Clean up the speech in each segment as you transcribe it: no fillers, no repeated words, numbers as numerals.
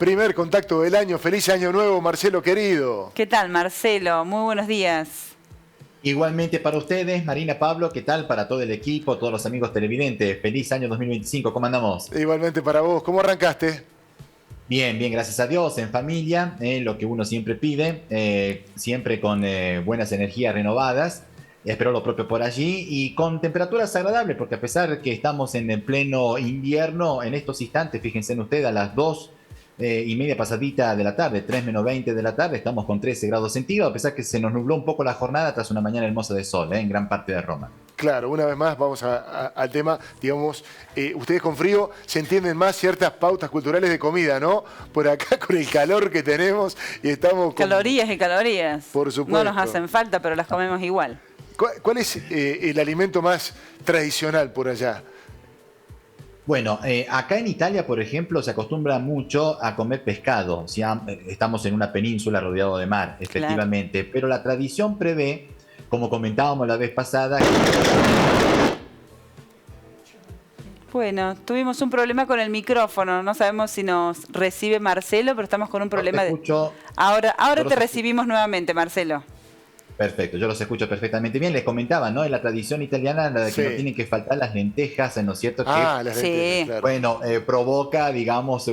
Primer contacto del año. Feliz año nuevo, Marcelo querido. ¿Qué tal, Marcelo? Muy buenos días. Igualmente para ustedes, Marina, Pablo, ¿qué tal? Para todo el equipo, todos los amigos televidentes. Feliz año 2025, ¿cómo andamos? Igualmente para vos. ¿Cómo arrancaste? Bien, bien, gracias a Dios, en familia, lo que uno siempre pide, siempre con buenas energías renovadas. Espero lo propio por allí y con temperaturas agradables, porque a pesar de que estamos en el pleno invierno, en estos instantes, fíjense en ustedes, a las 2:30 pasadita de la tarde, 3 menos 20 de la tarde, estamos con 13 grados centígrados, a pesar que se nos nubló un poco la jornada tras una mañana hermosa de sol, en gran parte de Roma. Claro, una vez más vamos al tema, digamos, ustedes con frío se entienden más ciertas pautas culturales de comida, ¿no? Por acá con el calor que tenemos y estamos con... Calorías y calorías. Por supuesto. No nos hacen falta, pero las comemos igual. ¿Cuál es el alimento más tradicional por allá? Bueno, acá en Italia, por ejemplo, se acostumbra mucho a comer pescado. Estamos en una península rodeado de mar, efectivamente, pero la tradición prevé, como comentábamos la vez pasada... Bueno, tuvimos un problema con el micrófono. No sabemos si nos recibe Marcelo, pero estamos con un problema de... Ahora te recibimos nuevamente, Marcelo. Perfecto, yo los escucho perfectamente bien. Les comentaba, ¿no? En la tradición italiana, la de que no tienen que faltar las lentejas, ¿no es cierto? Las lentejas, claro. Bueno, provoca, digamos,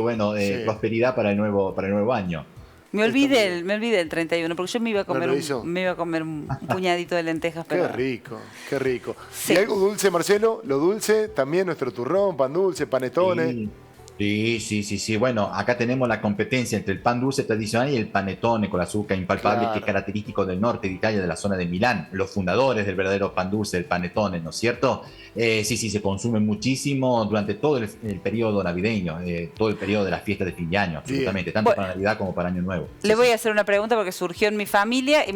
prosperidad para el nuevo año. Me olvidé el 31, porque yo me iba a comer un puñadito de lentejas. Pero... Qué rico, qué rico. Sí. ¿Y algo dulce, Marcelo? Lo dulce, también nuestro turrón, pan dulce, panetones. Sí. Bueno, acá tenemos la competencia entre el pan dulce tradicional y el panettone con azúcar impalpable, que es característico del norte de Italia, de la zona de Milán. Los fundadores del verdadero pan dulce, el panettone, ¿no es cierto? Sí, se consume muchísimo durante todo el periodo navideño, todo el periodo de las fiestas de fin de año, absolutamente, tanto para Navidad como para Año Nuevo. Le voy a hacer una pregunta porque surgió en mi familia y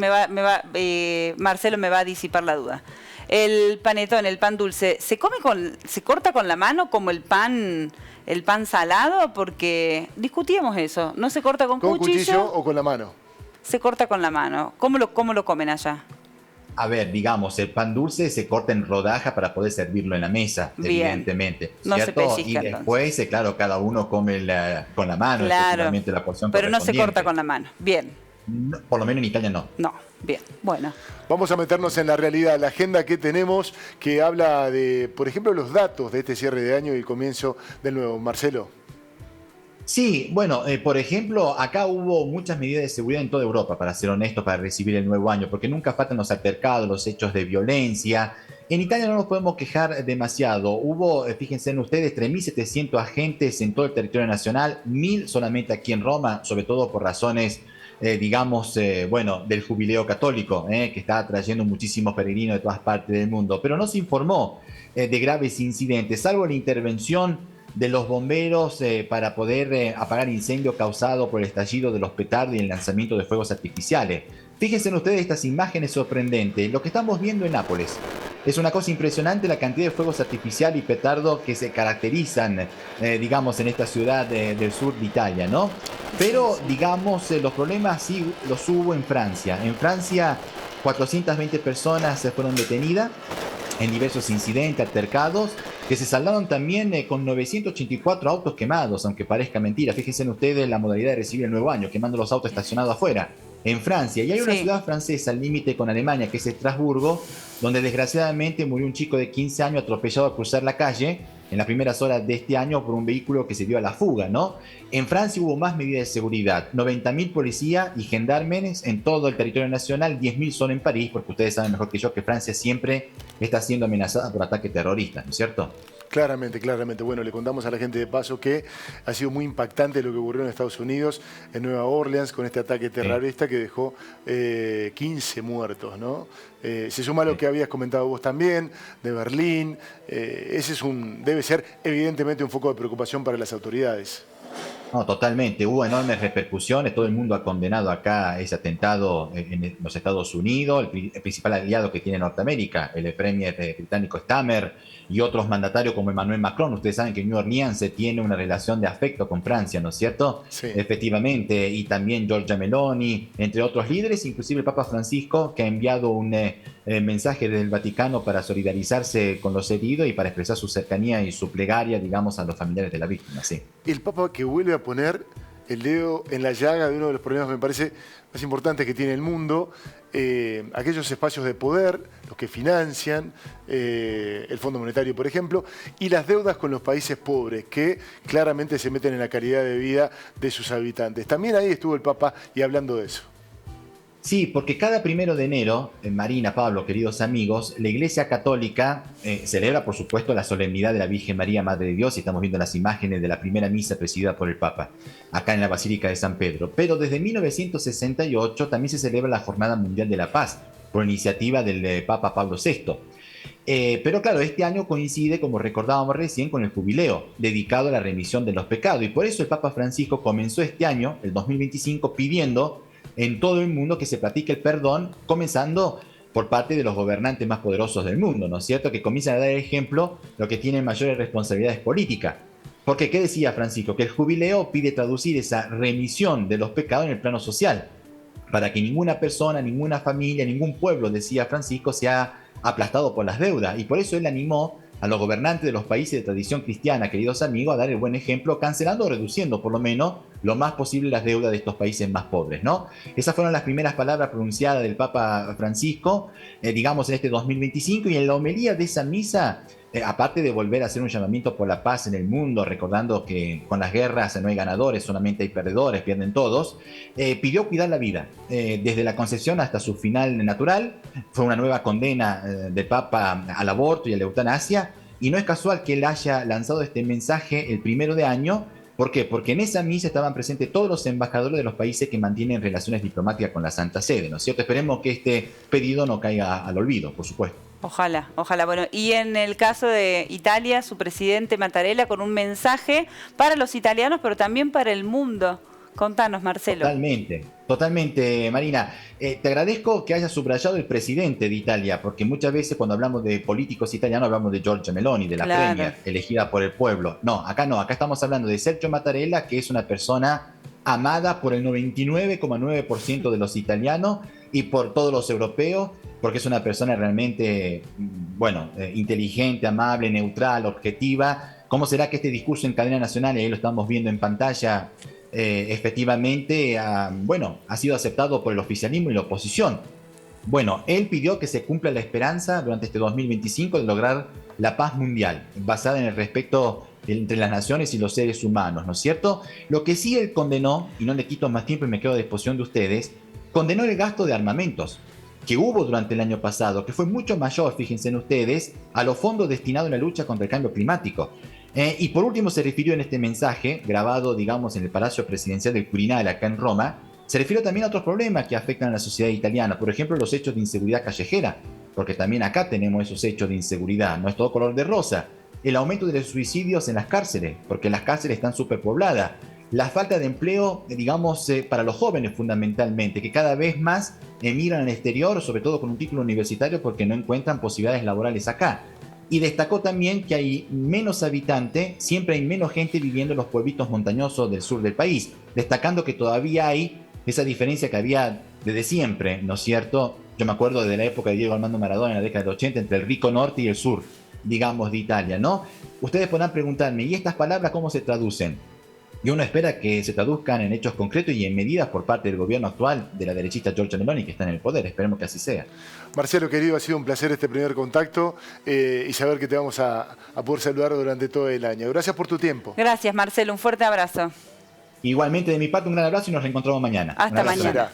Marcelo me va a disipar la duda. El panettone, el pan dulce, ¿se corta con la mano como el pan salado? Porque discutíamos eso. ¿No se corta con cuchillo o con la mano? Se corta con la mano. ¿Cómo lo comen allá? A ver, digamos, el pan dulce se corta en rodaja para poder servirlo en la mesa, evidentemente. No ¿cierto? Se pellizca, y después, claro, cada uno come con la mano, efectivamente, la porción pero no se corta con la mano. Bien. No, por lo menos en Italia no. No, bien, bueno. Vamos a meternos en la realidad, la agenda que tenemos, que habla de, por ejemplo, los datos de este cierre de año y comienzo del nuevo. Marcelo. Sí, bueno, por ejemplo, acá hubo muchas medidas de seguridad en toda Europa, para ser honesto, para recibir el nuevo año, porque nunca faltan los altercados, los hechos de violencia. En Italia no nos podemos quejar demasiado. Hubo, fíjense en ustedes, 3.700 agentes en todo el territorio nacional, 1.000 solamente aquí en Roma, sobre todo por razones, del jubileo católico, que está atrayendo muchísimos peregrinos de todas partes del mundo. Pero no se informó de graves incidentes, salvo la intervención de los bomberos para poder apagar incendio causado por el estallido de los petardos y el lanzamiento de fuegos artificiales. Fíjense en ustedes estas imágenes sorprendentes. Lo que estamos viendo en Nápoles es una cosa impresionante, la cantidad de fuegos artificiales y petardos que se caracterizan, en esta ciudad del sur de Italia, ¿no? Pero, los problemas sí los hubo en Francia. En Francia, 420 personas fueron detenidas en diversos incidentes, altercados, que se saldaron también con 984 autos quemados, aunque parezca mentira. Fíjense en ustedes la modalidad de recibir el nuevo año, quemando los autos estacionados afuera, en Francia. Y hay una ciudad francesa al límite con Alemania, que es Estrasburgo, donde desgraciadamente murió un chico de 15 años atropellado al cruzar la calle en las primeras horas de este año por un vehículo que se dio a la fuga, ¿no? En Francia hubo más medidas de seguridad, 90.000 policías y gendarmes en todo el territorio nacional, 10.000 son en París, porque ustedes saben mejor que yo que Francia siempre está siendo amenazada por ataques terroristas, ¿no es cierto? Claramente. Bueno, le contamos a la gente de paso que ha sido muy impactante lo que ocurrió en Estados Unidos, en Nueva Orleans, con este ataque terrorista que dejó 15 muertos, ¿no? Se suma a lo que habías comentado vos también, de Berlín. Ese debe ser evidentemente un foco de preocupación para las autoridades. No, totalmente. Hubo enormes repercusiones. Todo el mundo ha condenado acá ese atentado en los Estados Unidos. El principal aliado que tiene Norteamérica, el premier británico Stammer, y otros mandatarios como Emmanuel Macron. Ustedes saben que New Orleans tiene una relación de afecto con Francia, ¿no es cierto? Sí. Efectivamente. Y también Giorgia Meloni, entre otros líderes, inclusive el Papa Francisco, que ha enviado un mensaje del Vaticano para solidarizarse con los heridos y para expresar su cercanía y su plegaria, digamos, a los familiares de la víctima. Sí. El Papa que vuelve a poner el dedo en la llaga de uno de los problemas, me parece, más importantes que tiene el mundo, aquellos espacios de poder, los que financian el Fondo Monetario, por ejemplo, y las deudas con los países pobres, que claramente se meten en la calidad de vida de sus habitantes. También ahí estuvo el Papa y hablando de eso. Sí, porque cada 1 de enero, Marina, Pablo, queridos amigos, la Iglesia Católica celebra, por supuesto, la solemnidad de la Virgen María, Madre de Dios, y estamos viendo las imágenes de la primera misa presidida por el Papa, acá en la Basílica de San Pedro. Pero desde 1968 también se celebra la Jornada Mundial de la Paz, por iniciativa del Papa Pablo VI. Pero claro, este año coincide, como recordábamos recién, con el jubileo dedicado a la remisión de los pecados, y por eso el Papa Francisco comenzó este año, el 2025, pidiendo en todo el mundo que se practique el perdón, comenzando por parte de los gobernantes más poderosos del mundo, ¿no es cierto? Que comienzan a dar el ejemplo los que tienen mayores responsabilidades políticas. Porque, ¿qué decía Francisco? Que el jubileo pide traducir esa remisión de los pecados en el plano social, para que ninguna persona, ninguna familia, ningún pueblo, decía Francisco, sea aplastado por las deudas. Y por eso él animó a los gobernantes de los países de tradición cristiana, queridos amigos, a dar el buen ejemplo, cancelando o reduciendo por lo menos lo más posible las deudas de estos países más pobres, ¿no? Esas fueron las primeras palabras pronunciadas del Papa Francisco, digamos, en este 2025, y en la homilía de esa misa, aparte de volver a hacer un llamamiento por la paz en el mundo, recordando que con las guerras no hay ganadores, solamente hay perdedores, pierden todos, pidió cuidar la vida, desde la concepción hasta su final natural. Fue una nueva condena del Papa al aborto y a la eutanasia, y no es casual que él haya lanzado este mensaje el 1 de año. ¿Por qué? Porque en esa misa estaban presentes todos los embajadores de los países que mantienen relaciones diplomáticas con la Santa Sede, ¿no es cierto? Esperemos que este pedido no caiga al olvido, por supuesto. Ojalá, ojalá. Bueno, y en el caso de Italia, su presidente Mattarella con un mensaje para los italianos, pero también para el mundo. Contanos, Marcelo. Totalmente, Marina. Te agradezco que hayas subrayado el presidente de Italia, porque muchas veces cuando hablamos de políticos italianos hablamos de Giorgia Meloni, de la Premier, elegida por el pueblo. No, acá estamos hablando de Sergio Mattarella, que es una persona amada por el 99,9% de los italianos y por todos los europeos, porque es una persona realmente, inteligente, amable, neutral, objetiva. ¿Cómo será que este discurso en cadena nacional, y ahí lo estamos viendo en pantalla, efectivamente, ha sido aceptado por el oficialismo y la oposición? Bueno, él pidió que se cumpla la esperanza durante este 2025 de lograr la paz mundial, basada en el respeto entre las naciones y los seres humanos, ¿no es cierto? Lo que sí él condenó, y no le quito más tiempo y me quedo a disposición de ustedes, condenó el gasto de armamentos que hubo durante el año pasado, que fue mucho mayor, fíjense en ustedes, a los fondos destinados a la lucha contra el cambio climático. Y por último se refirió en este mensaje, grabado, digamos, en el Palacio Presidencial del Quirinale, acá en Roma, se refirió también a otros problemas que afectan a la sociedad italiana, por ejemplo, los hechos de inseguridad callejera, porque también acá tenemos esos hechos de inseguridad, no es todo color de rosa. El aumento de los suicidios en las cárceles, porque las cárceles están superpobladas. La falta de empleo, digamos, para los jóvenes fundamentalmente, que cada vez más emigran al exterior, sobre todo con un título universitario, porque no encuentran posibilidades laborales acá. Y destacó también que hay menos habitantes, siempre hay menos gente viviendo en los pueblitos montañosos del sur del país, destacando que todavía hay esa diferencia que había desde siempre, ¿no es cierto? Yo me acuerdo de la época de Diego Armando Maradona en la década del 80, entre el rico norte y el sur, digamos, de Italia, ¿no? Ustedes podrán preguntarme, ¿y estas palabras cómo se traducen? Y uno espera que se traduzcan en hechos concretos y en medidas por parte del gobierno actual de la derechista Giorgia Meloni, que está en el poder. Esperemos que así sea. Marcelo, querido, ha sido un placer este primer contacto y saber que te vamos a poder saludar durante todo el año. Gracias por tu tiempo. Gracias, Marcelo. Un fuerte abrazo. Igualmente de mi parte, un gran abrazo y nos reencontramos mañana. Hasta mañana.